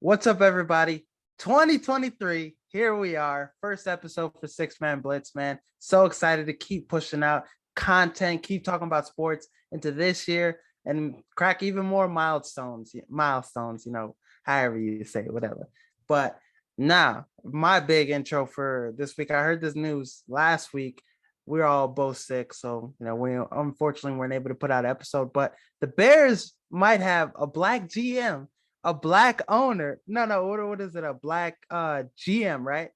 What's up, everybody? 2023, here we are. First episode for Six Man Blitz, man. So excited to keep pushing out content, keep talking about sports into this year and crack even more milestones, however you say it, whatever. But now, my big intro for this week, I heard this news last week. We're all both sick, so we unfortunately weren't able to put out an episode, but the Bears might have a black GM, a black owner. No, what is it? A black GM, right?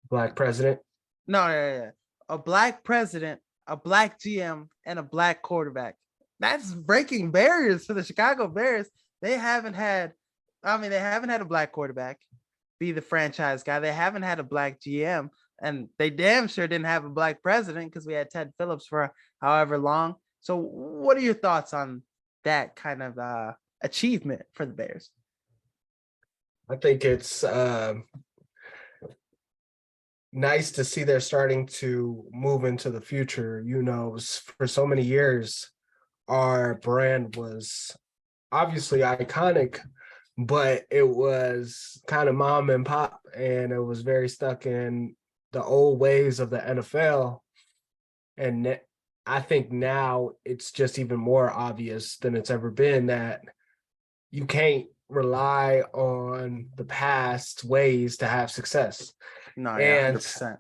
Black president. No. A black president, a black GM, and a black quarterback. That's breaking barriers for the Chicago Bears. They haven't had a black quarterback be the franchise guy. They haven't had a black GM, and they damn sure didn't have a black president because we had Ted Phillips for however long. So what are your thoughts on that kind of achievement for the Bears? I think it's nice to see they're starting to move into the future. For so many years, our brand was obviously iconic, but it was kind of mom and pop, and it was very stuck in the old ways of the NFL. And I think now it's just even more obvious than it's ever been that you can't rely on the past ways to have success. No, yeah, 100%.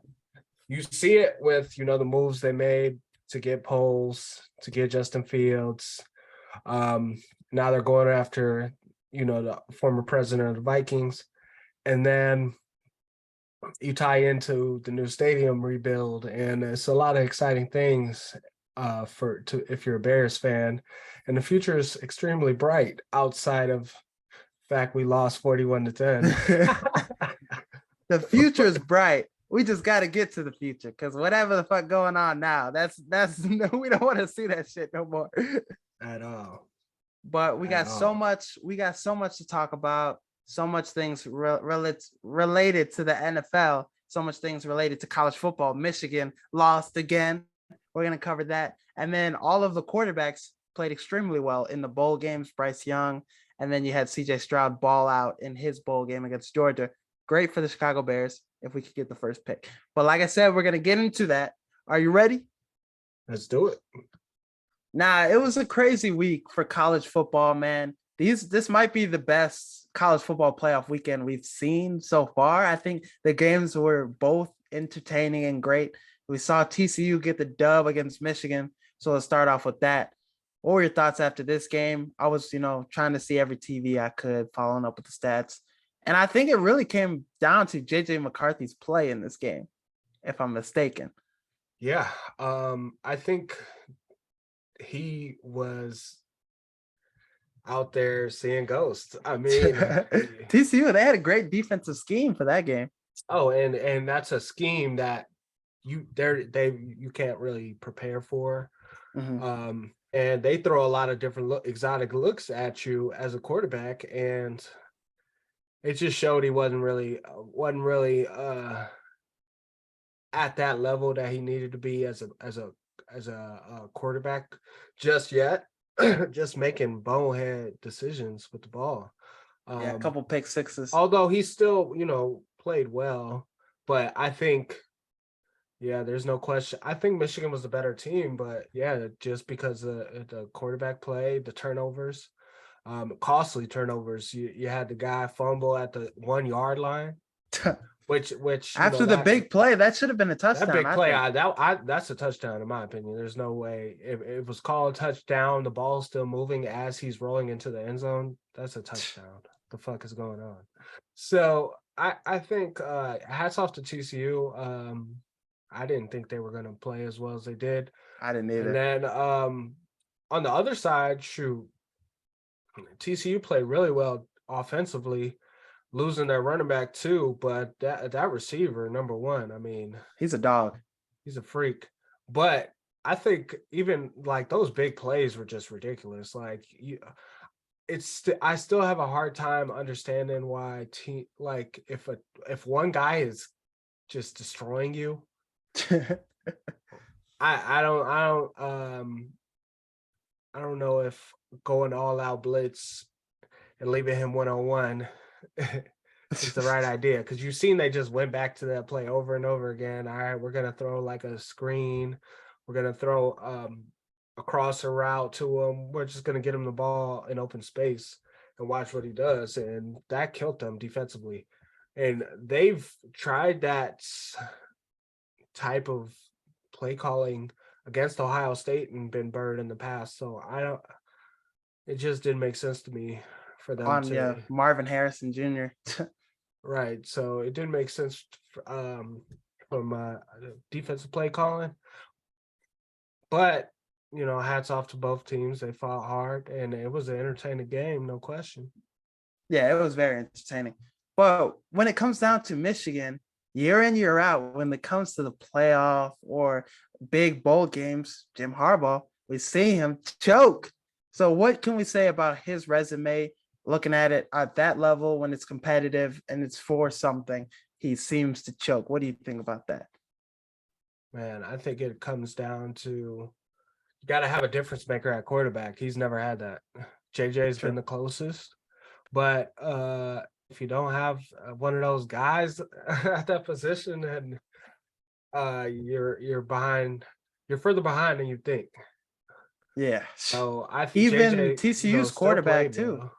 You see it with, the moves they made to get Poles, to get Justin Fields. Now they're going after, the former president of the Vikings. And then you tie into the new stadium rebuild, and it's a lot of exciting things if you're a Bears fan. And the future is extremely bright outside of fact we lost 41-10. The future is bright. We just got to get to the future, because whatever the fuck going on now, that's we don't want to see that shit no more at all. But we got so much to talk about, so much things related to the NFL, so much things related to college football. Michigan lost again. We're going to cover that. And then all of the quarterbacks played extremely well in the bowl games. Bryce Young, and then you had CJ Stroud ball out in his bowl game against Georgia. Great for the Chicago Bears if we could get the first pick. But like I said, we're going to get into that. Are you ready? Let's do it. Nah, it was a crazy week for college football, man. This might be the best college football playoff weekend we've seen so far. I think the games were both entertaining and great. We saw TCU get the dub against Michigan. So let's start off with that. What were your thoughts after this game? I was, trying to see every TV I could, following up with the stats. And I think it really came down to JJ McCarthy's play in this game, if I'm mistaken. Yeah. I think he was out there seeing ghosts. I mean, TCU, they had a great defensive scheme for that game. Oh, and that's a scheme that you can't really prepare for. Mm-hmm. And they throw a lot of different exotic looks at you as a quarterback, and it just showed he wasn't really at that level that he needed to be as a quarterback just yet. Just making bonehead decisions with the ball. A couple pick sixes. Although he still, played well, but I think, there's no question. I think Michigan was the better team, but just because the quarterback play, the turnovers, costly turnovers. You had the guy fumble at the 1 yard line, which after the big play, that should have been a touchdown. That big play, that's a touchdown in my opinion. There's no way if it was called a touchdown, the ball's still moving as he's rolling into the end zone. That's a touchdown. The fuck is going on? So I think hats off to TCU. I didn't think they were going to play as well as they did. I didn't either. And then on the other side, TCU played really well offensively, losing their running back too. But that receiver, number one, I mean, he's a dog. He's a freak. But I think even like those big plays were just ridiculous. Like I still have a hard time understanding why if one guy is just destroying you. I don't know if going all out blitz and leaving him 1-on-1 is the right idea, because you've seen they just went back to that play over and over again. All right, we're gonna throw like a screen, we're gonna throw across a route to him. We're just gonna get him the ball in open space and watch what he does, and that killed them defensively. And they've tried that type of play calling against Ohio State and been burned in the past. So I don't. It just didn't make sense to me for them On to. Marvin Harrison Jr. Right. So it didn't make sense from defensive play calling. But, hats off to both teams. They fought hard, and it was an entertaining game, no question. Yeah, it was very entertaining. But when it comes down to Michigan, year in, year out, when it comes to the playoff or big bowl games, Jim Harbaugh, we see him choke. So what can we say about his resume, looking at it at that level when it's competitive and it's for something? He seems to choke. What do you think about that? Man, I think it comes down to you got to have a difference maker at quarterback. He's never had that. JJ's True. been the closest. But if you don't have one of those guys at that position, then you're behind. You're further behind than you think. Yeah. So I think Even JJ, TCU's still quarterback played too. well.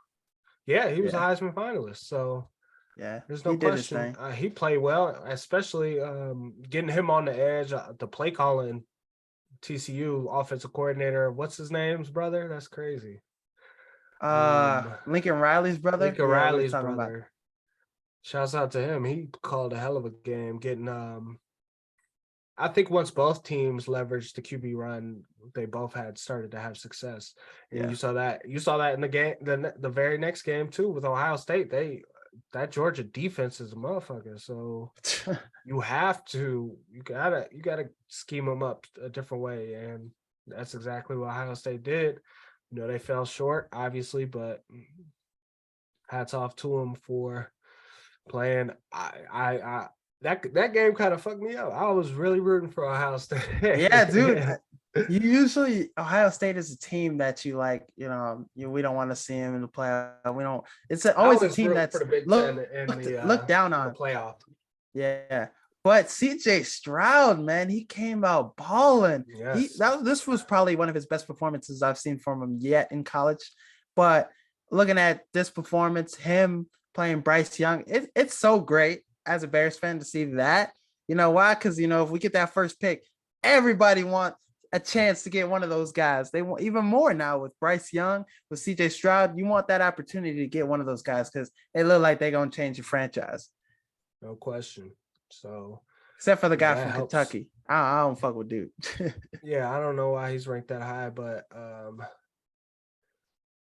Yeah, he was a Yeah. Heisman finalist. So Yeah. there's no He did his question. thing. He played well, especially getting him on the edge. The play calling, TCU offensive coordinator. What's his name's brother? That's crazy. Lincoln Riley's brother. Lincoln Yeah, what are you Riley's talking about? brother. Shouts out to him. He called a hell of a game. Getting I think once both teams leveraged the QB run, they both had started to have success. And Yeah. you saw that in the game, the very next game too with Ohio State. That Georgia defense is a motherfucker. So you gotta scheme them up a different way, and that's exactly what Ohio State did. They fell short, obviously, but hats off to them for playing. That game kind of fucked me up. I was really rooting for Ohio State. Yeah, dude. You usually Ohio State is a team that you like, we don't want to see him in the playoff. We don't. It's I always a always team root for that's the Big Ten in looked down the on. playoff. Yeah, but CJ Stroud, man, he came out balling. Yes. This was probably one of his best performances I've seen from him yet in college. But looking at this performance, him playing Bryce Young, it's so great as a Bears fan to see that. You know why? Because if we get that first pick, everybody wants a chance to get one of those guys. They want even more now with Bryce Young, with CJ Stroud. You want that opportunity to get one of those guys because they look like they're gonna change your franchise. No question. So Except for the guy that from helps. Kentucky. I don't fuck with dude. Yeah, I don't know why he's ranked that high, but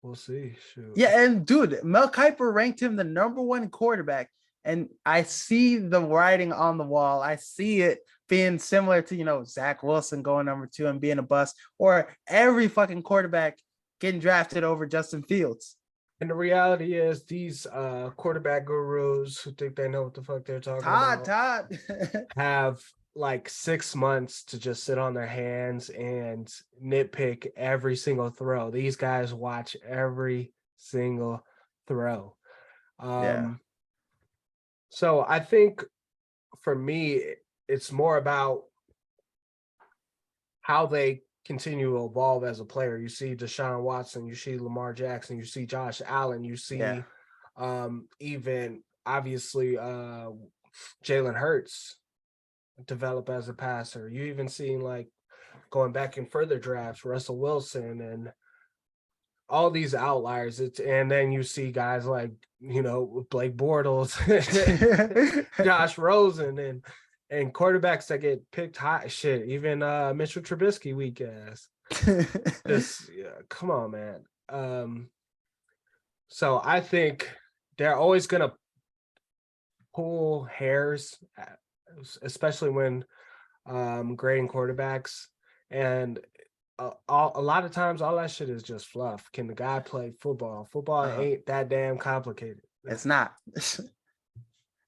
we'll see. Shoot. Yeah, and dude, Mel Kiper ranked him the number one quarterback. And I see the writing on the wall. I see it being similar to, Zach Wilson going number 2 and being a bust, or every fucking quarterback getting drafted over Justin Fields. And the reality is these quarterback gurus who think they know what the fuck they're talking about Todd have like 6 months to just sit on their hands and nitpick every single throw. These guys watch every single throw. Yeah. So I think for me, it's more about how they continue to evolve as a player. You see Deshaun Watson, you see Lamar Jackson, you see Josh Allen, you see even obviously Jalen Hurts develop as a passer. You even seen like going back in further drafts, Russell Wilson and all these outliers. And then you see guys like Blake Bortles, Josh Rosen, and quarterbacks that get picked high. Shit, even Mitchell Trubisky, weak ass. Come on, man. So I think they're always gonna pull hairs, especially when grading quarterbacks, and a lot of times all that shit is just fluff. Can the guy play football? Football ain't that damn complicated. It's not.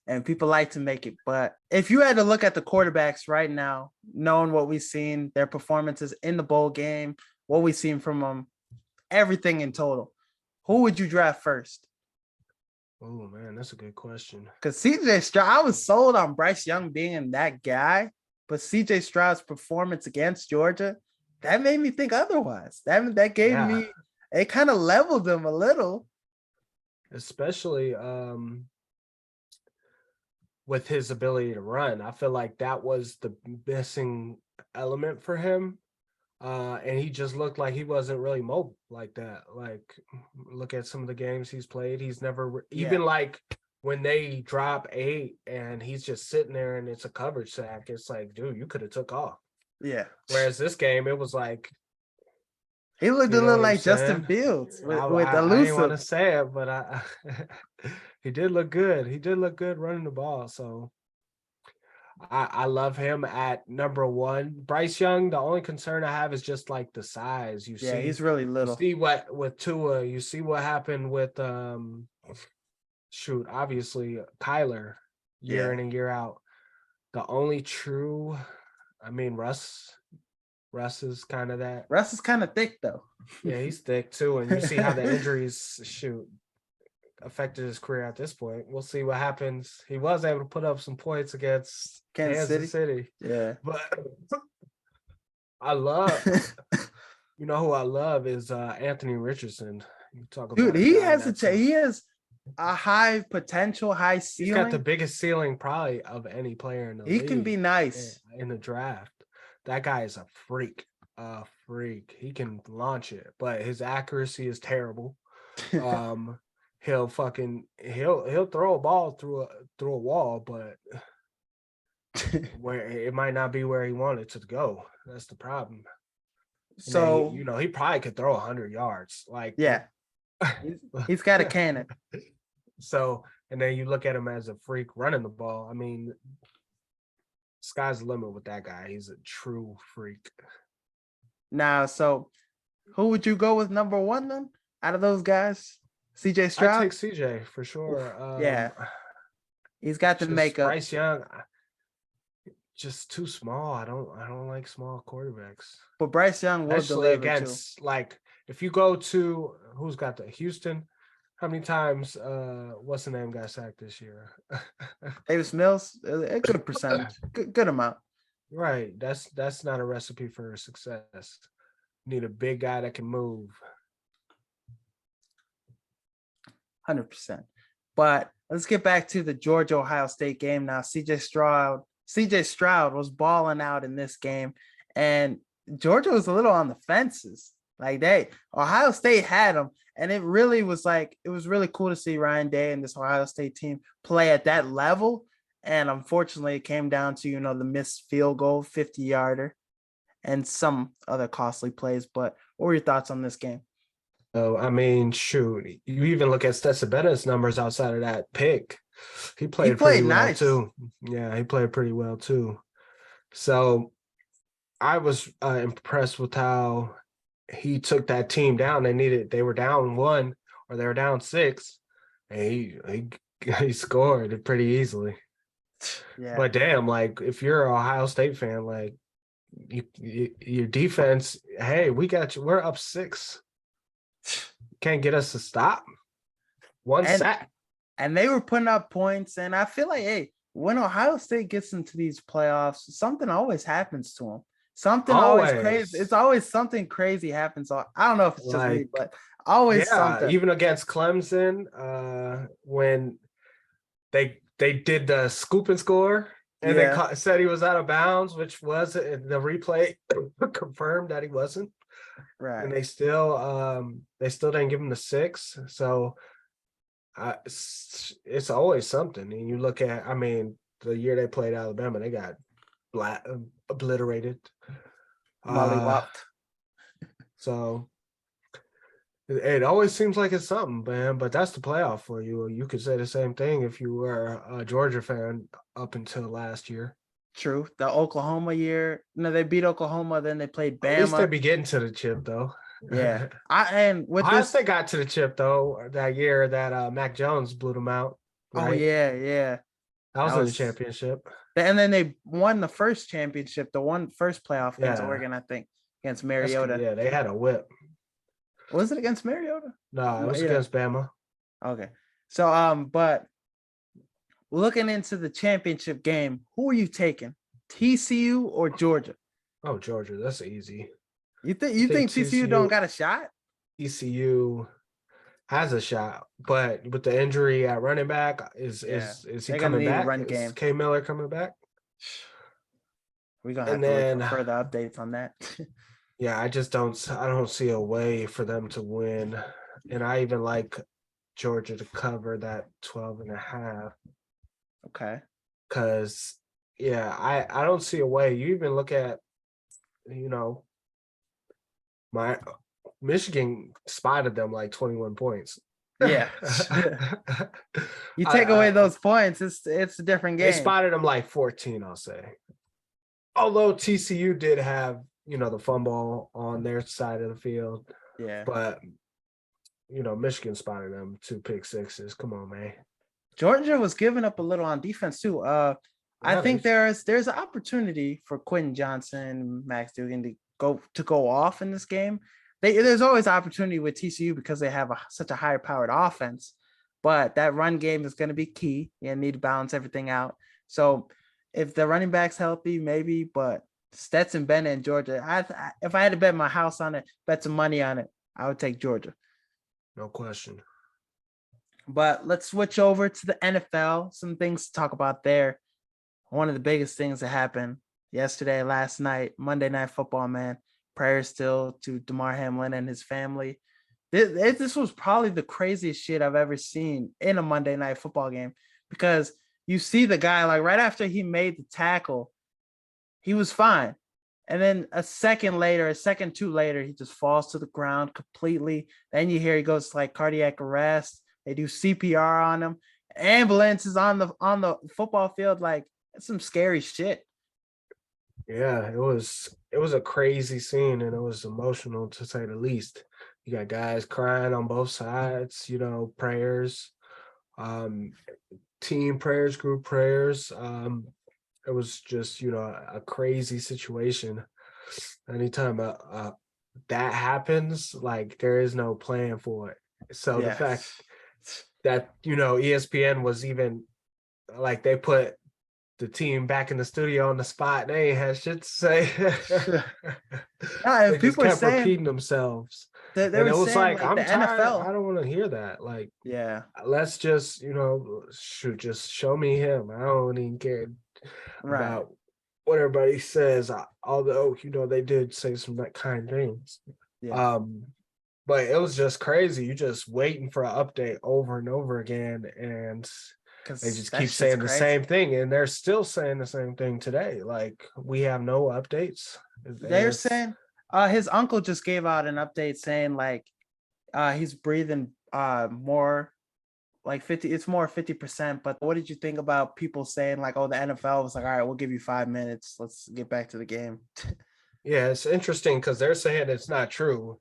And people like to make it. But if you had to look at the quarterbacks right now, knowing what we've seen, their performances in the bowl game, what we've seen from them, everything in total, who would you draft first? Oh man, that's a good question. Because CJ Stroud, I was sold on Bryce Young being that guy, but CJ Stroud's performance against Georgia, that made me think otherwise. That gave Yeah, me, it kind of leveled him a little. especially with his ability to run. I feel like that was the missing element for him. And he just looked like he wasn't really mobile like that. Like, look at some of the games he's played. He's never Yeah, even like when they drop 8 and he's just sitting there and it's a coverage sack. It's like, dude, you could have took off. yeah. Whereas this game, it was like, He looked a you know little what I'm like Justin saying? Fields I with I ain't want elusive. to say it, but I he did look good. He did look good running the ball. So I love him at number 1. Bryce Young, the only concern I have is just like the size. Yeah, he's really You little. see what with Tua, you see what happened with obviously Kyler year Yeah. in and year out. The only true, I mean, Russ is kind of that. Russ is kind of thick though. Yeah, he's thick too. And you see how the injuries affected his career at this point. We'll see what happens. He was able to put up some points against Kansas Kansas City. City. Yeah. But I love, you know who I love is Anthony Richardson. You talk Dude, about a guy he has a high potential, high he's got the ceiling. biggest ceiling probably of any player in the He can league be nice. in the draft. That guy is a freak. A freak. He can launch it, but his accuracy is terrible. He'll throw a ball through a wall, but where it might not be where he wanted to go. That's the problem. And then So he probably could throw 100 yards. Like, yeah, he's got a cannon. So, and then you look at him as a freak running the ball. I mean, sky's the limit with that guy. He's a true freak. Now, so who would you go with number 1 then out of those guys? CJ I Stroud? take CJ for Oof, sure. yeah, he's got the Just makeup. Bryce Young, just too small. I don't like small quarterbacks, But Bryce Young will especially deliver too. against like if you go to who's got the Houston. How many times what's the name got sacked this year? Davis Mills, a good percentage, good amount. Right. That's not a recipe for success. You need a big guy that can move. 100%. But let's get back to the Georgia Ohio State game now. CJ Stroud was balling out in this game, and Georgia was a little on the fences. Like Ohio State had them, and it really was really cool to see Ryan Day and this Ohio State team play at that level. And unfortunately, it came down to the missed field goal, 50-yarder, and some other costly plays. But what were your thoughts on this game? Oh, I mean, shoot. You even look at Stetsabeta's numbers outside of that pick. He He played pretty played well nice. too. Yeah, he played pretty well too. So I was impressed with how he took that team down. They were down 1 or they were down 6, and he scored it pretty easily. Yeah. But damn, like if you're an Ohio State fan, like your defense, hey, we got you. We're up 6. Can't get us to stop. One And sack. and they were putting up points. And I feel like, hey, when Ohio State gets into these playoffs, something always happens to them. Something always crazy. It's Always. always something crazy happens. So I don't know if it's just me, Like, but always yeah, something. even against Clemson, when they did the scoop and score and they Yeah, said he was out of bounds, which was the replay confirmed that he wasn't. And right. they still didn't give him the 6. So it's always something. And you look at, I mean, the year they played Alabama, they got obliterated. Mollywopped. So it always seems like it's something, man. But that's the playoff for you. You could say the same thing if you were a Georgia fan up until last year. True. The Oklahoma year. No, they beat Oklahoma, then they played At least they Bama. be getting to the chip, though. Yeah. And with Ohio this, State got to the chip though that year that Mac Jones blew them out, oh right? yeah, yeah. That That was in the was championship. and then they won the first championship, the first playoff against Yeah, Oregon, I think, against that's good. Mariota. Yeah, they had a whip. Was it against Mariota? No, it was Yeah. against Bama. Okay. So, but looking into the championship game, who are you taking? TCU or Georgia? Oh, Georgia, that's easy. You think I you think think TCU don't TCU got a shot? ECU has a shot, but with the injury at running back, Yeah, is he they're gonna coming need a back? run Is game. K Miller coming back? We're gonna have And to wait for then further updates on that. yeah, I don't see a way for them to win. And I even like Georgia to cover that 12 and a half Okay. because yeah, I don't see a way. You even look at, you know, my Michigan spotted them like 21 points. Yeah. You take away I, those points, it's a different they game. spotted them like 14, I'll say. Although TCU did have, the fumble on their side of the field, Yeah. but Michigan spotted them 2 pick sixes. Come on, man. Georgia was giving up a little on defense too. I Yeah, think there's an opportunity for Quentin Johnson, Max Duggan to go off in this game. There's always opportunity with TCU because they have such a higher powered offense, but that run game is going to be key. You need to balance everything out. So if the running back's healthy, maybe, but Stetson Bennett in Georgia, if I had to bet my house on it, bet some money on it, I would take Georgia. no question. But let's switch over to the NFL. Some things to talk about there. One of the biggest things that happened yesterday, last night, Monday Night Football, man. Prayers still to Damar Hamlin and his family. This was probably the craziest shit I've ever seen in a Monday Night Football game because you see the guy, like right after he made the tackle, he was fine. And then a second two later, he just falls to the ground completely. Then you hear he goes to like cardiac arrest. They do CPR on him. Ambulance is on the football field. Like, it's some scary shit. Yeah, it was a crazy scene and it was emotional to say the least. You got guys crying on both sides, prayers, um, team prayers, group prayers. It was just, a crazy situation. Anytime that happens, like there is no plan for it. So the Yeah. fact that, ESPN was even like they put the team back in the studio on the spot. They ain't had shit to say. No, They if just people are kept saying repeating themselves. that they And were it was saying like, like the I'm tired. I NFL. don't want to hear that. Like, Yeah. let's just, should just show me him. I don't even care Right. about what everybody says. Although, they did say some that kind things. Yeah. Um, but it was just crazy. You just waiting for an update over and over again. And they Because just that keep shit's saying the crazy. same thing, and they're still saying the same thing today. Like we have no updates, and They're it's saying his uncle just gave out an update saying like he's breathing more like 50, it's more 50%. But what did you think about people saying like, oh, the NFL was like, all right, we'll give you 5 minutes, let's get back to the game? yeah, it's interesting because they're saying it's not true,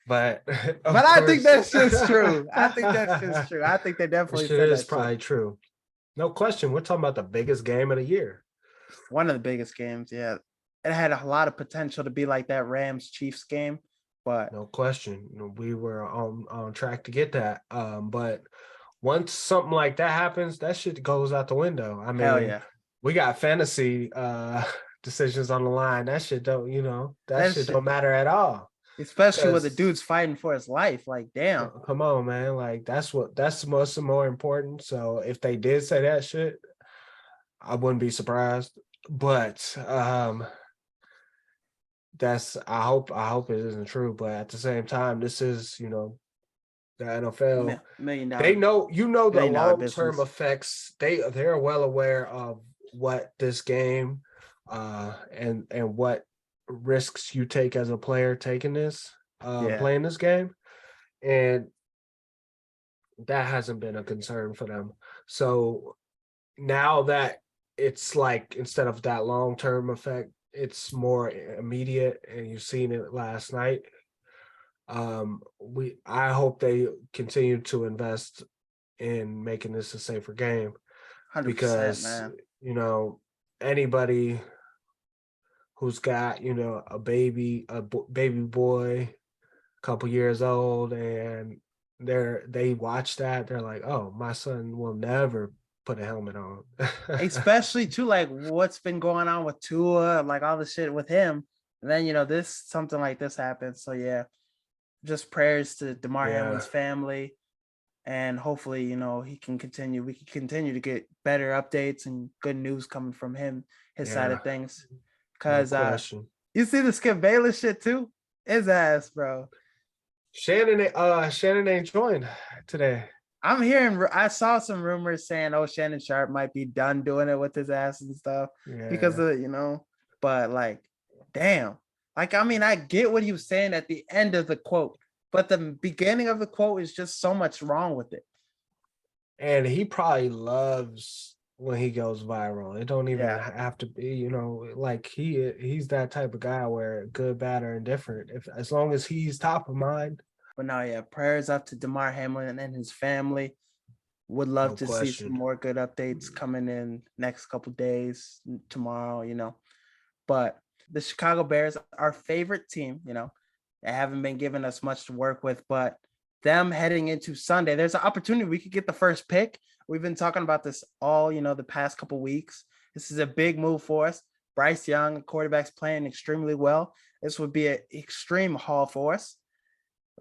but of But I think course, that's just true. I think that's just true. I think they definitely which it said is that shit. probably true. No question. We're talking about the biggest game of the year. One of the biggest games. Yeah. It had a lot of potential to be like that Rams Chiefs game, but No question. We were on track to get that. But once something like that happens, that shit goes out the window. I hell mean, yeah. we got fantasy decisions on the line. That shit don't, that That shit don't shit, matter at all. especially with the Because dude's fighting for his life. Like, damn. come on, man. Like that's most more important. So if they did say that shit, I wouldn't be surprised. But that's I hope it isn't true. But at the same time, this is, the NFL. Million They dollar, know, the $1 billion long-term business. effects. They're well aware of what this game and what risks you take as a player taking this Yeah. playing this game. And that hasn't been a concern for them. So now that it's like instead of that long-term effect, it's more immediate and you've seen it last night. I hope they continue to invest in making this a safer game 100%, because man. anybody who's got a baby boy, a couple years old, and they watch that, they're like, oh, my son will never put a helmet on. Especially too, like what's been going on with Tua, like all the shit with him. And then this something like this happens. So yeah, just prayers to DeMar Yeah, Hamlin's family, and hopefully he can continue. We can continue to get better updates and good news coming from him, his side yeah, of things. no Cause question. you see the Skip Bayless shit too, his ass, bro. Shannon ain't joined today. I'm hearing. I saw some rumors saying, "Oh, Shannon Sharp might be done doing it with his ass and stuff because Yeah. of But like, damn. Like, I mean, I get what he was saying at the end of the quote, but the beginning of the quote is just so much wrong with it. And he probably loves when he goes viral. It don't even Yeah, have to be, like he's that type of guy where good, bad, or indifferent. If as long as he's top of mind, but now, yeah, prayers up to DeMar Hamlin and his family. Would love no to see some question. more good updates coming in next couple days, tomorrow. But the Chicago Bears, our favorite team, they haven't been giving us much to work with, but them heading into Sunday, there's an opportunity we could get the first pick. We've been talking about this all, the past couple weeks. This is a big move for us. Bryce Young, quarterback's playing extremely well. This would be an extreme haul for us.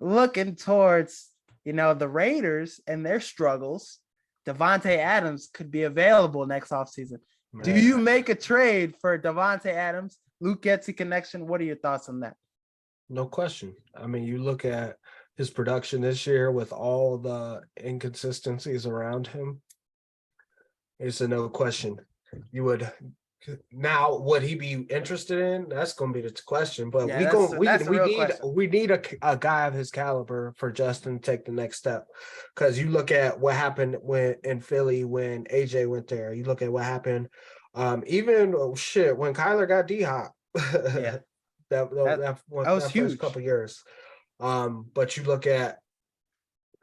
Looking towards, the Raiders and their struggles, Devontae Adams could be available next offseason. Do you Man, make a trade for Devontae Adams, Luke Getsy connection? What are your thoughts on that? no question. I mean, you look at his production this year with all the inconsistencies around him. It's a no question. You would now would he be interested in? That's going to be the question. But Yeah, we go that's the we real need question. a guy of his caliber for Justin to take the next step. Because you look at what happened when in Philly when AJ went there. You look at what happened, even when Kyler got D Hop. Yeah, that that that was that first huge. couple years. But you look at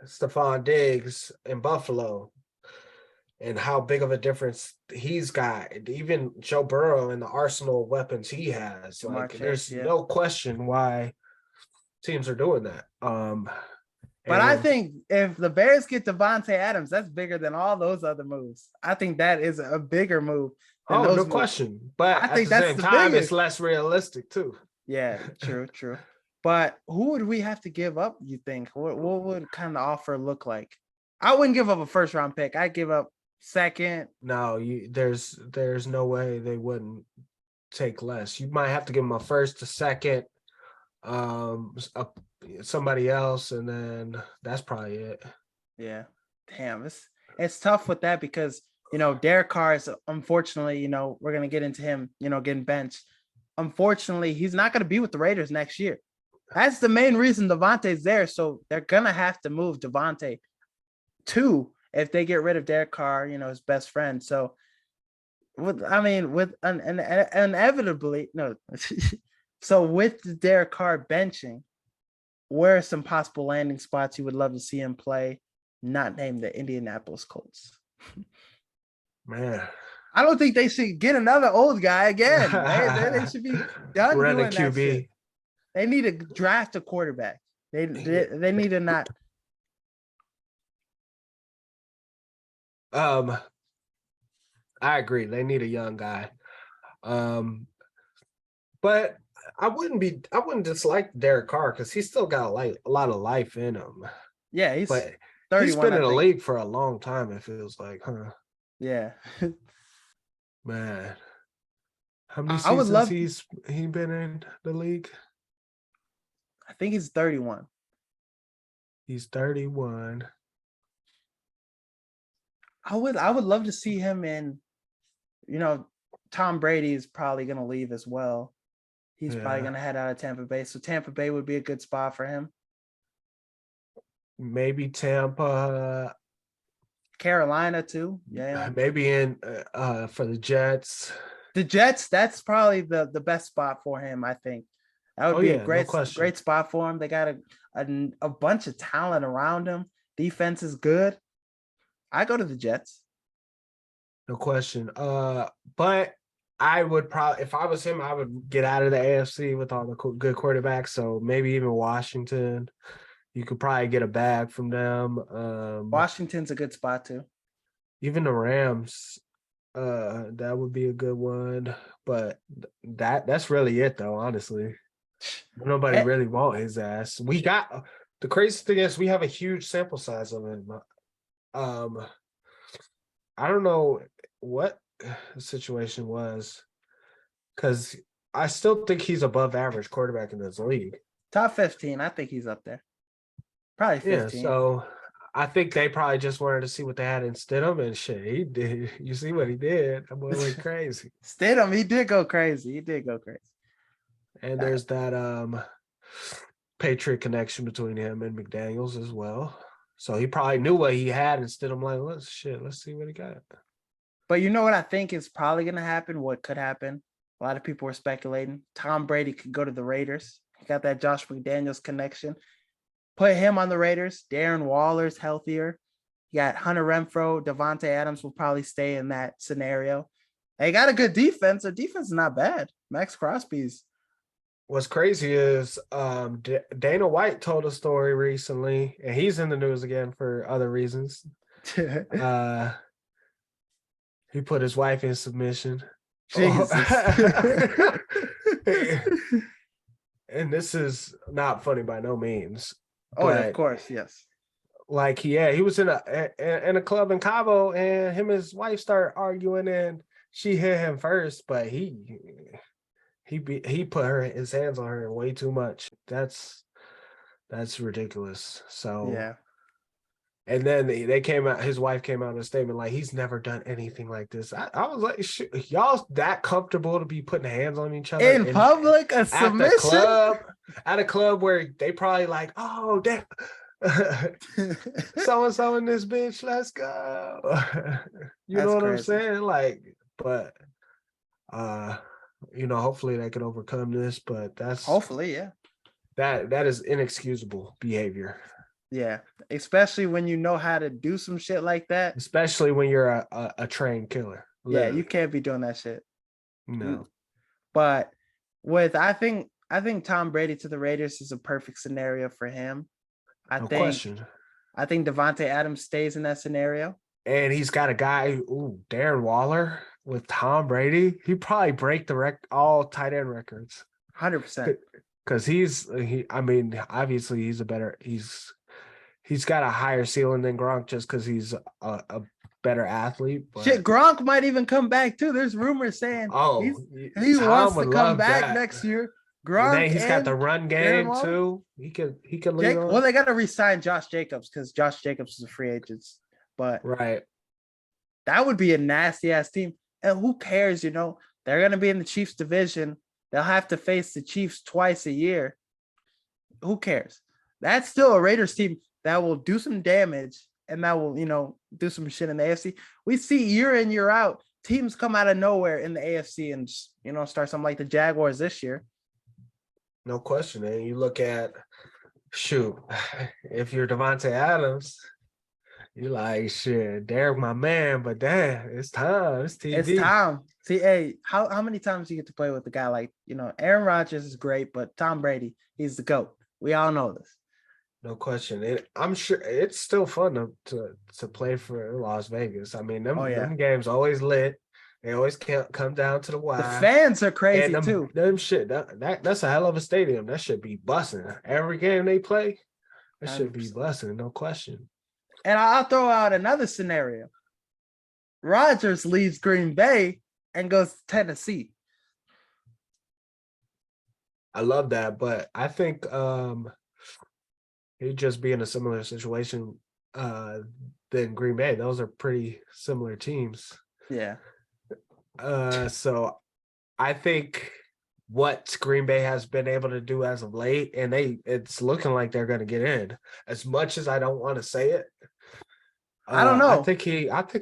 Stephon Diggs in Buffalo and how big of a difference he's got. Even Joe Burrow and the arsenal of weapons he has. Jamar Like, Chase, there's yeah. no question why teams are doing that. But I And think if the Bears get Devontae Adams, that's bigger than all those other moves. I think that is a bigger move than oh, no those moves. question. But I at think the that's same the time, it's biggest. less realistic too. Yeah, true, true. But who would we have to give up, you think? What would kind of offer look like? I wouldn't give up a first round pick. I'd give up second. No, there's no way they wouldn't take less. You might have to give them a first, a second, a, somebody else, and then that's probably it. Yeah. Damn, it's tough with that because Derek Carr is unfortunately, we're gonna get into him, getting benched. Unfortunately, he's not gonna be with the Raiders next year. That's the main reason Devontae's there. So they're gonna have to move Devontae too if they get rid of Derek Carr, his best friend. So with inevitably no. So with the Derek Carr benching, where are some possible landing spots you would love to see him play? Not named the Indianapolis Colts. Man. I don't think they should get another old guy again. They should be done Running doing that shit. QB. They need to draft a quarterback. They need to not. I agree. They need a young guy. But I wouldn't dislike Derek Carr because he's still got a lot of life in him. Yeah, he's But he's 31, been I in the think. league for a long time, it feels like, huh? Yeah. Man. How many I would seasons love. he been in the league? I think he's 31. He's 31. I would love to see him in. Tom Brady is probably gonna leave as well. He's probably Yeah. gonna head out of Tampa Bay. So Tampa Bay would be a good spot for him. Maybe Tampa, Carolina too. Yeah. maybe in for the Jets. The Jets, that's probably the best spot for him, I think. That would Oh be a yeah, no great question. great spot for him. They got a bunch of talent around him. Defense is good. I go to the Jets. No question. But I would probably, if I was him, I would get out of the AFC with all the good quarterbacks. So maybe even Washington, You could probably get a bag from them. Washington's a good spot too. Even the Rams, that would be a good one. But that's really it, though. Honestly, nobody Eh, really want his ass. We got the crazy thing is we have a huge sample size of him. Um, I don't know what the situation was because I still think he's above average quarterback in this league. Top 15. I think he's up there. Probably Yeah, 15. so I think they probably just wanted to see what they had in Stidham, and shit, he did. You see what he did? That boy went crazy. Stidham, he did go crazy. He did go crazy. And there's that Patriot connection between him and McDaniels as well. So he probably knew what he had, and Stidham like, let's see what he got. But you know what I think is probably going to happen? What could happen? A lot of people were speculating. Tom Brady could go to the Raiders. He got that Josh McDaniels connection. Put him on the Raiders. Darren Waller's healthier. You got Hunter Renfro. Devontae Adams will probably stay in that scenario. They got a good defense. Their defense is not bad. Max Crosby's. What's crazy is Dana White told a story recently, and he's in the news again for other reasons. He put his wife in submission. Jesus. And this is not funny by no means. Oh, yeah, of course, yes. Like, yeah, he was in a club in Cabo, and him and his wife started arguing, and she hit him first, but he put his hands on her way too much. That's ridiculous. So yeah. And then they came out. His wife came out in a statement like he's never done anything like this. I was like, y'all that comfortable to be putting hands on each other in public? A submission at a club where they probably like, oh, damn. So and so in this bitch, let's go. You know what I'm saying? Like, but hopefully they can overcome this. But that's hopefully, yeah. That is inexcusable behavior. Yeah, especially when you know how to do some shit like that. Especially when you're a trained killer. Literally. Yeah, you can't be doing that shit. No. But I think Tom Brady to the Raiders is a perfect scenario for him. No question. I think Devontae Adams stays in that scenario. And he's got a guy, Darren Waller with Tom Brady. He probably break all tight end records. 100%. Because obviously he's got a higher ceiling than Gronk just because he's a better athlete. But... Shit, Gronk might even come back too. There's rumors saying he wants to come back next year. Gronk, and then he's got the run game too. He could lead on. Well, they got to re-sign Josh Jacobs because Josh Jacobs is a free agent. But right, that would be a nasty ass team. And who cares? They're going to be in the Chiefs division. They'll have to face the Chiefs twice a year. Who cares? That's still a Raiders team that will do some damage and that will, do some shit in the AFC. We see year in, year out, teams come out of nowhere in the AFC and, start something like the Jaguars this year. No question. And you look at, if you're Devontae Adams, you're like, shit, Derek, my man, but damn, it's time. It's TV. It's time. See, hey, how many times do you get to play with a guy like, Aaron Rodgers is great, but Tom Brady, he's the GOAT. We all know this. No question. I'm sure it's still fun to play for Las Vegas. I mean, them games always lit. They always come down to the wire. The fans are crazy too. Them shit. That's a hell of a stadium. That should be busting. Every game they play, that 100%. Should be busting. No question. And I'll throw out another scenario. Rodgers leaves Green Bay and goes to Tennessee. I love that, but I think he'd just be in a similar situation than Green Bay. Those are pretty similar teams. Yeah. So I think what Green Bay has been able to do as of late, and it's looking like they're going to get in. As much as I don't want to say it, I don't know. I think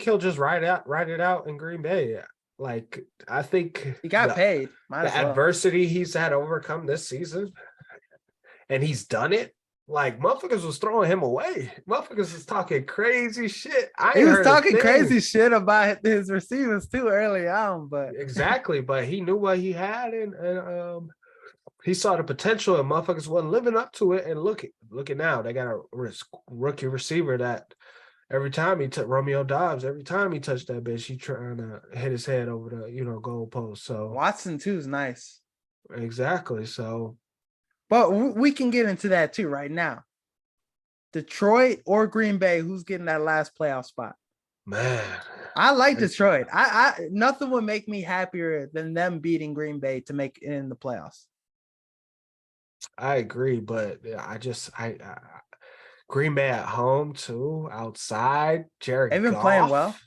he'll just ride it out in Green Bay. Like, I think he got paid. The adversity he's had to overcome this season, and he's done it. Like, motherfuckers was throwing him away. Motherfuckers was talking crazy shit. He was talking crazy shit about his receivers too early on, but exactly. But he knew what he had, and he saw the potential and motherfuckers wasn't living up to it. And look at now. They got a rookie receiver that every time he took Romeo Dobbs, every time he touched that bitch, he trying to hit his head over the, goal post. So Watson too is nice. exactly. So But we can get into that too right now. Detroit or Green Bay, who's getting that last playoff spot? man, I like Detroit. I nothing would make me happier than them beating Green Bay to make it in the playoffs. I agree, but I Green Bay at home too, outside. They've Jared been playing well. Goff.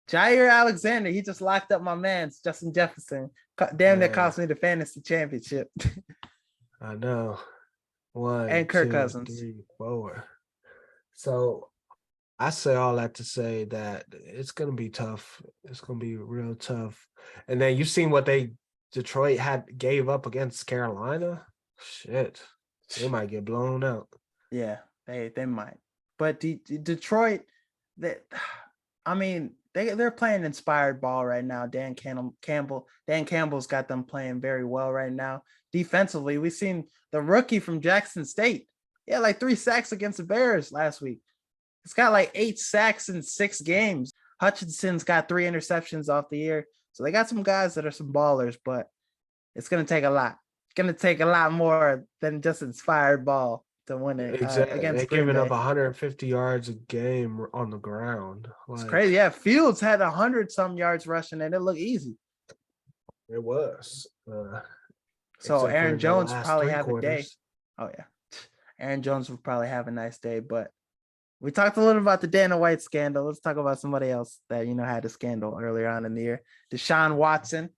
Jair Alexander, he just locked up my man, Justin Jefferson. Damn, that Man, cost me the fantasy championship. I know. One, And Kirk two, Cousins. 3, 4. So I say all that to say that it's gonna be tough. It's gonna be real tough. And then you've seen what Detroit gave up against Carolina. Shit, they might get blown out. Yeah, they might. But Detroit, that I mean, they're playing inspired ball right now. Dan Campbell's got them playing very well right now. Defensively, we've seen the rookie from Jackson State. Yeah, like 3 sacks against the Bears last week. It's got like 8 sacks in 6 games. Hutchinson's got 3 interceptions off the year. So they got some guys that are some ballers, but it's going to take a lot. It's going to take a lot more than just inspired ball to win it Exactly. They're against Green giving Bay. up 150 yards a game on the ground. It's Like crazy. Yeah, Fields had 100-some yards rushing, and it looked easy. it was. So Except for Aaron the Jones last probably three have a day. quarters. Oh, yeah. Aaron Jones will probably have a nice day, but we talked a little about the Dana White scandal. Let's talk about somebody else that, had a scandal earlier on in the year. Deshaun Watson.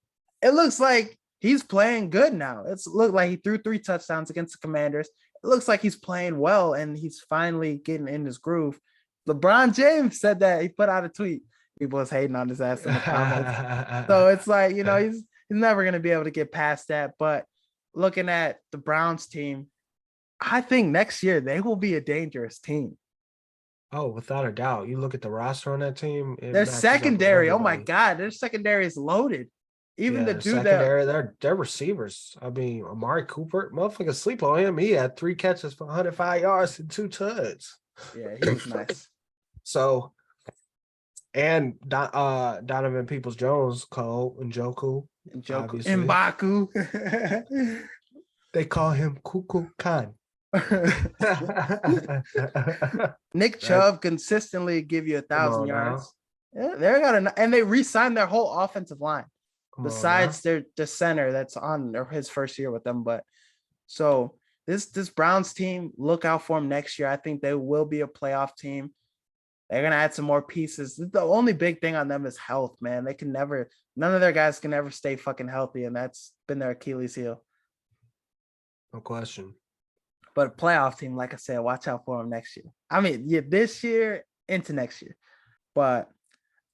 It looks like he's playing good now. It's looked like he threw 3 touchdowns against the Commanders. It looks like he's playing well, and he's finally getting in his groove. LeBron James said that. He put out a tweet. People was hating on his ass in the comments. So it's like, he's never going to be able to get past that. But looking at the Browns team, I think next year they will be a dangerous team. Oh, without a doubt. You look at the roster on that team, it Their matches up with secondary, oh my everybody. God, their secondary is loaded. Even Yeah, the the dude that, secondary, they're receivers. I mean, Amari Cooper, motherfucker sleep on him. He had 3 catches for 105 yards and 2 touchdowns. yeah, he was nice. So, and Donovan Peoples-Jones, Cole, and Joku, Njoku, obviously. M'Baku. They call him Kuku Khan. Nick Chubb consistently give you 1,000 yards. Yeah, and they re-signed their whole offensive line besides the center that's on his first year with them. But so this Browns team, look out for them next year. I think they will be a playoff team. They're gonna add some more pieces. The only big thing on them is health, man. None of their guys can ever stay fucking healthy, and that's been their Achilles heel. No question. But a playoff team, like I said, watch out for them next year. I mean, yeah, this year into next year. But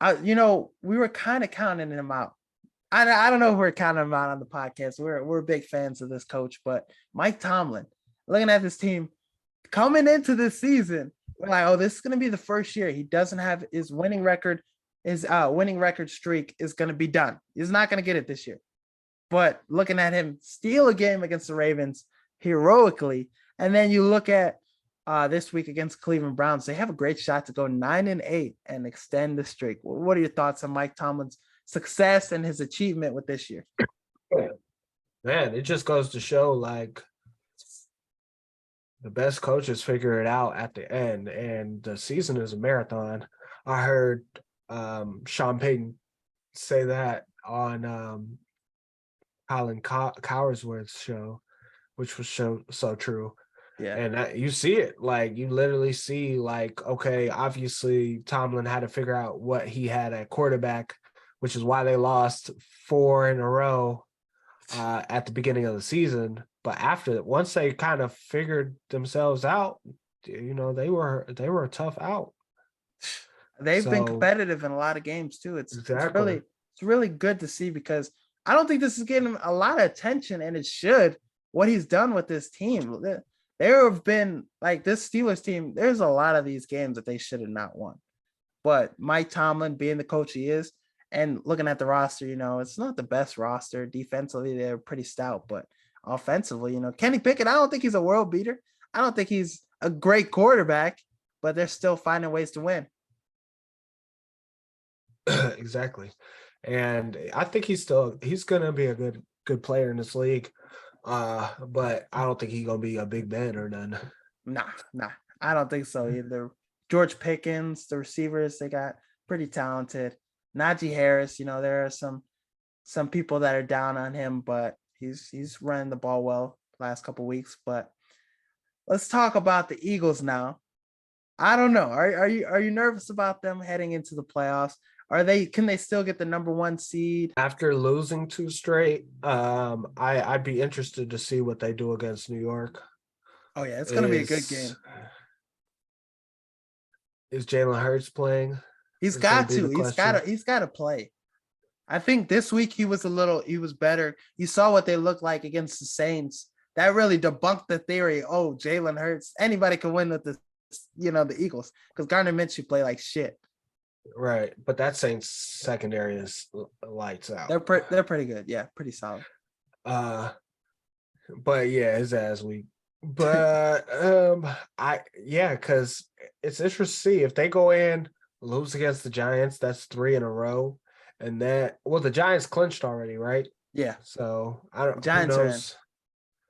we were kind of counting him out. I don't know if we're counting him out on the podcast. We're big fans of this coach, but Mike Tomlin, looking at this team coming into this season, we're like, oh, this is gonna be the first year he doesn't have his winning record. His winning record streak is gonna be done. He's not gonna get it this year. But looking at him steal a game against the Ravens heroically, and then you look at this week against Cleveland Browns, they have a great shot to go 9-8 and extend the streak. What are your thoughts on Mike Tomlin's success and his achievement with this year? Man, it just goes to show like the best coaches figure it out at the end, and the season is a marathon. I heard Sean Payton say that on Colin Cowsworth's show, which was so true. Yeah. And you see it, like you literally see like, okay, obviously Tomlin had to figure out what he had at quarterback, which is why they lost 4 in a row at the beginning of the season. But once they kind of figured themselves out, they were a tough out. They've been competitive in a lot of games too. It's really good to see, because I don't think this is getting a lot of attention, and it should. What he's done with this team. There have been, like, this Steelers team, there's a lot of these games that they should have not won. But Mike Tomlin, being the coach he is, and looking at the roster, it's not the best roster. Defensively, they're pretty stout, but offensively. Kenny Pickett, I don't think he's a world beater. I don't think he's a great quarterback, but they're still finding ways to win. Exactly. And I think he's gonna be a good player in this league. But I don't think he's gonna be a big man or none. Nah. I don't think so either. George Pickens, the receivers, they got pretty talented. Najee Harris, there are some people that are down on him, but he's running the ball well last couple weeks. But let's talk about the Eagles now. I don't know. Are you nervous about them heading into the playoffs? Can they still get the number 1 seed? After losing 2 straight, I'd be interested to see what they do against New York. Oh yeah, it's gonna be a good game. Is Jalen Hurts playing? He's got to. He's got to play. I think this week he was better. You saw what they looked like against the Saints. That really debunked the theory. Oh, Jalen Hurts, anybody can win with the Eagles, because Gardner Minshew play like shit. Right, but that Saints secondary is lights out. They're pretty good. Yeah, pretty solid. But yeah, his ass weak. But because it's interesting to see if they go in, lose against the Giants. That's 3 in a row, and the Giants clinched already, right? Yeah. So I don't. Giants who are in. knows?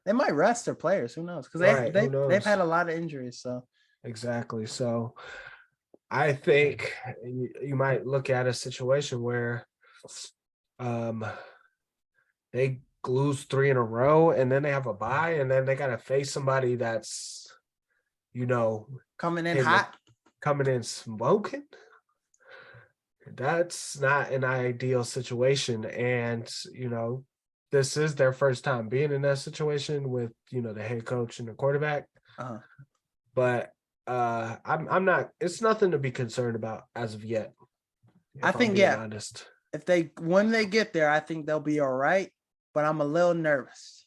They might rest their players. Who knows? Because they've had a lot of injuries. So exactly. So I think you might look at a situation where they lose 3 in a row and then they have a bye and then they got to face somebody that's, coming in hot, coming in smoking. That's not an ideal situation. And, this is their first time being in that situation with, the head coach and the quarterback. Uh-huh. But I'm not, it's nothing to be concerned about as of yet. I think, honest. When they get there, I think they'll be all right, but I'm a little nervous.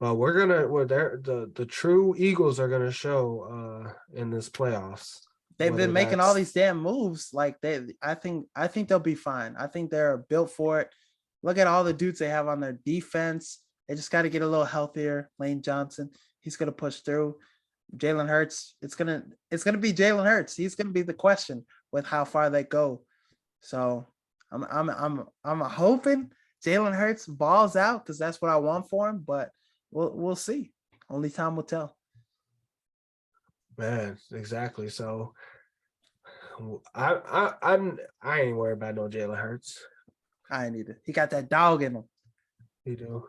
Well, the true Eagles are gonna show in this playoffs. They've been making all these damn moves. Like I think they'll be fine. I think they're built for it. Look at all the dudes they have on their defense. They just got to get a little healthier. Lane Johnson, he's gonna push through. Jalen Hurts, it's gonna be Jalen Hurts. He's gonna be the question with how far they go. So I'm hoping Jalen Hurts balls out, because that's what I want for him. But we'll see. Only time will tell. Man, exactly. So I ain't worried about no Jalen Hurts. I ain't either. He got that dog in him. He do.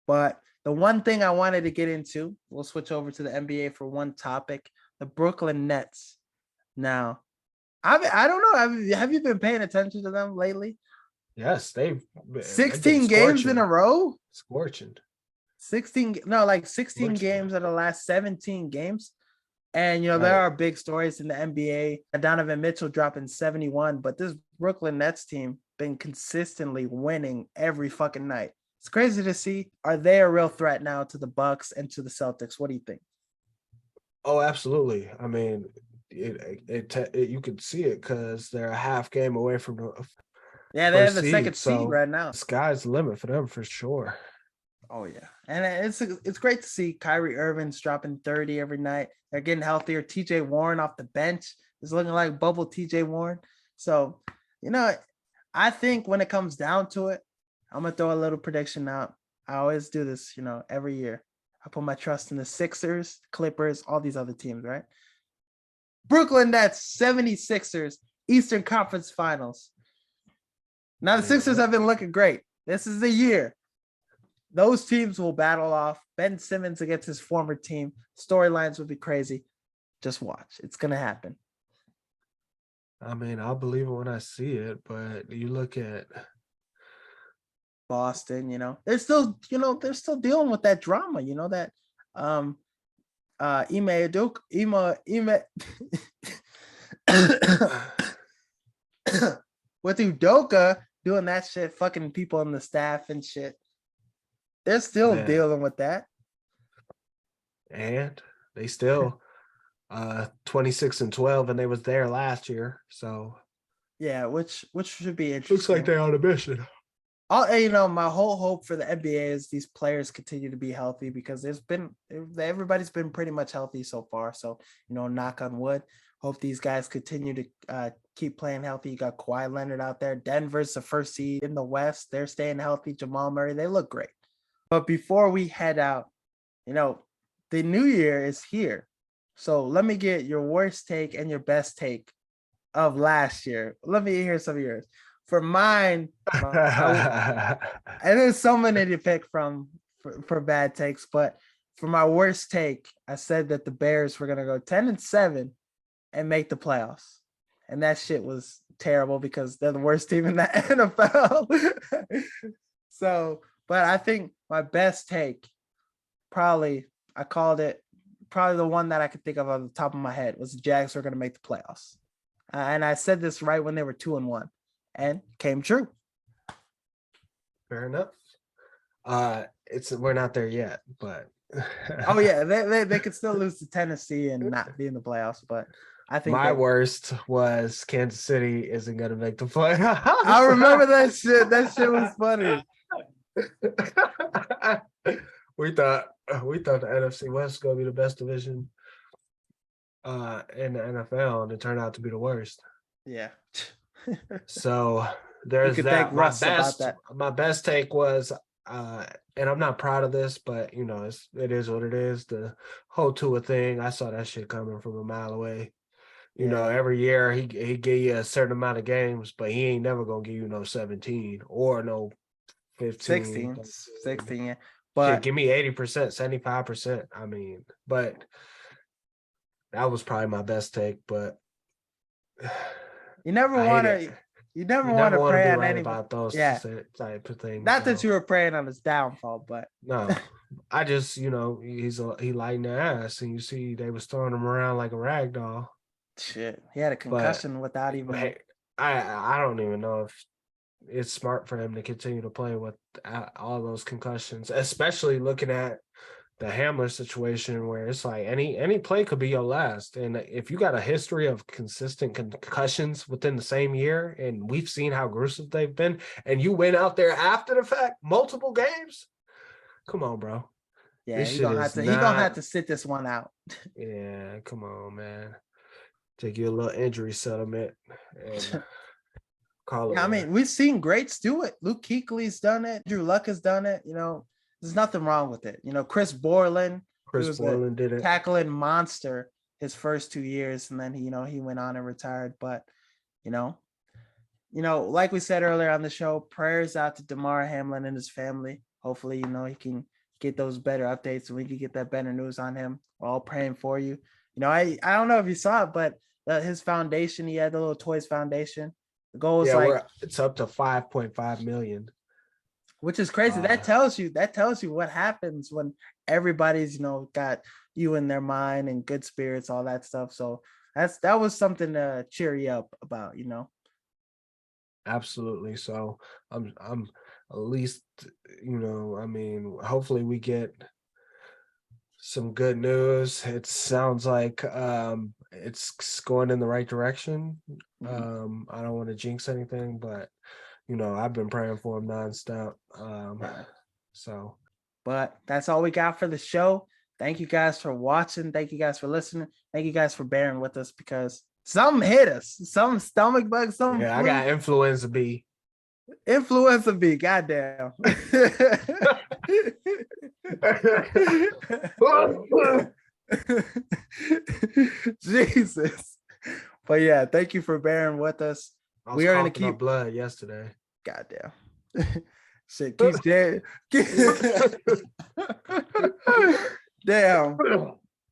But the one thing I wanted to get into, we'll switch over to the NBA for one topic: the Brooklyn Nets. Now, I don't know. Have you been paying attention to them lately? Yes, they've 16 games in a row. Scorching. 16 games of the last 17 games. And, there are big stories in the NBA. Donovan Mitchell dropping 71, but this Brooklyn Nets team been consistently winning every fucking night. It's crazy to see. Are they a real threat now to the Bucks and to the Celtics? What do you think? Oh, absolutely. I mean, you could see it because they're a half game away from the they have the second seed right now. The sky's the limit for them for sure. Oh yeah, and it's great to see Kyrie Irving's dropping 30 every night. They're getting healthier. TJ Warren off the bench is looking like bubble TJ Warren. So, I think when it comes down to it, I'm gonna throw a little prediction out. I always do this, every year. I put my trust in the Sixers, Clippers, all these other teams, right? Brooklyn Nets, 76ers, Eastern Conference Finals. Now the Sixers have been looking great. This is the year. Those teams will battle off. Ben Simmons against his former team. Storylines would be crazy. Just watch. It's going to happen. I mean, I'll believe it when I see it, but you look at Boston, they're still dealing with that drama, that Ime with Udoka doing that shit, fucking people on the staff and shit. They're still dealing with that. And they still 26-12, and they was there last year. So yeah, which should be interesting. Looks like they're on a mission. my whole hope for the NBA is these players continue to be healthy because everybody's been pretty much healthy so far. So, knock on wood. Hope these guys continue to keep playing healthy. You got Kawhi Leonard out there. Denver's the first seed in the West. They're staying healthy. Jamal Murray, they look great. But before we head out, the new year is here. So let me get your worst take and your best take of last year. Let me hear some of yours. For mine, and there's so many to pick from for bad takes, but for my worst take, I said that the Bears were gonna go 10-7 and make the playoffs. And that shit was terrible because they're the worst team in the NFL. So, but I think my best take, I called it probably the one that I could think of on the top of my head was the Jags were going to make the playoffs. And I said this right when they were 2-1 and came true. Fair enough. We're not there yet, but oh yeah, they could still lose to Tennessee and not be in the playoffs, but I think my worst was Kansas City isn't going to make the playoffs. I remember that shit. That shit was funny. we thought the NFC West was going to be the best division in the NFL, and it turned out to be the worst. Yeah. So there's that. My best take was, and I'm not proud of this, but it is what it is. The whole Tua thing, I saw that shit coming from a mile away. Every year he gave you a certain amount of games, but he ain't never gonna give you no 17 or no 15. 16, yeah. But shit, give me 80%, 75%. I mean, but that was probably my best take. But you never want to pray on anybody about those type of things. Not that you were praying on his downfall, but no. I just, he lighting their ass, and you see they was throwing him around like a rag doll. Shit, he had a concussion without even. I don't even know if it's smart for him to continue to play with all those concussions, especially looking at the Hamler situation where it's like any play could be your last. And if you got a history of consistent concussions within the same year, and we've seen how gruesome they've been, and you went out there after the fact, multiple games, come on, bro. Yeah, he's gonna have to sit this one out. Yeah, come on, man. Take you a little injury settlement and call it. Yeah, I mean, we've seen greats do it. Luke Kuechly's done it. Drew Luck has done it. There's nothing wrong with it. Chris Borland did it. Tackling monster his first 2 years, and then he went on and retired. But like we said earlier on the show, prayers out to Damar Hamlin and his family. Hopefully, he can get those better updates and we can get that better news on him. We're all praying for you. I don't know if you saw it, but his foundation, he had the little Toys Foundation. The goal is it's up to 5.5 million, which is crazy. That tells you what happens when everybody's got you in their mind and good spirits, all that stuff. So that was something to cheer you up about. Absolutely. So I'm at least hopefully we get some good news. It sounds like it's going in the right direction. Mm-hmm. I don't want to jinx anything, but I've been praying for him nonstop. But that's all we got for the show. Thank you guys for watching. Thank you guys for listening. Thank you guys for bearing with us because something hit us. Some stomach bug. I got influenza B. Influenza B. Goddamn. Jesus. But yeah, thank you for bearing with us. We are gonna keep blood yesterday. Goddamn. Shit, keep dead. Damn.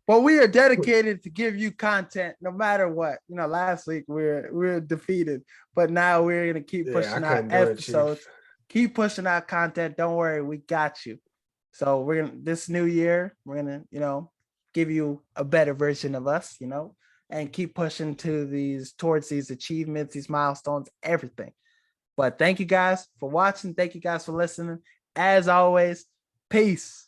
But we are dedicated to give you content no matter what. Last week we were defeated, but now we're gonna keep pushing out episodes. Keep pushing out content. Don't worry, we got you. So this new year, we're gonna, give you a better version of us, and keep pushing towards these achievements, these milestones, everything. But thank you guys for watching. Thank you guys for listening. As always, peace.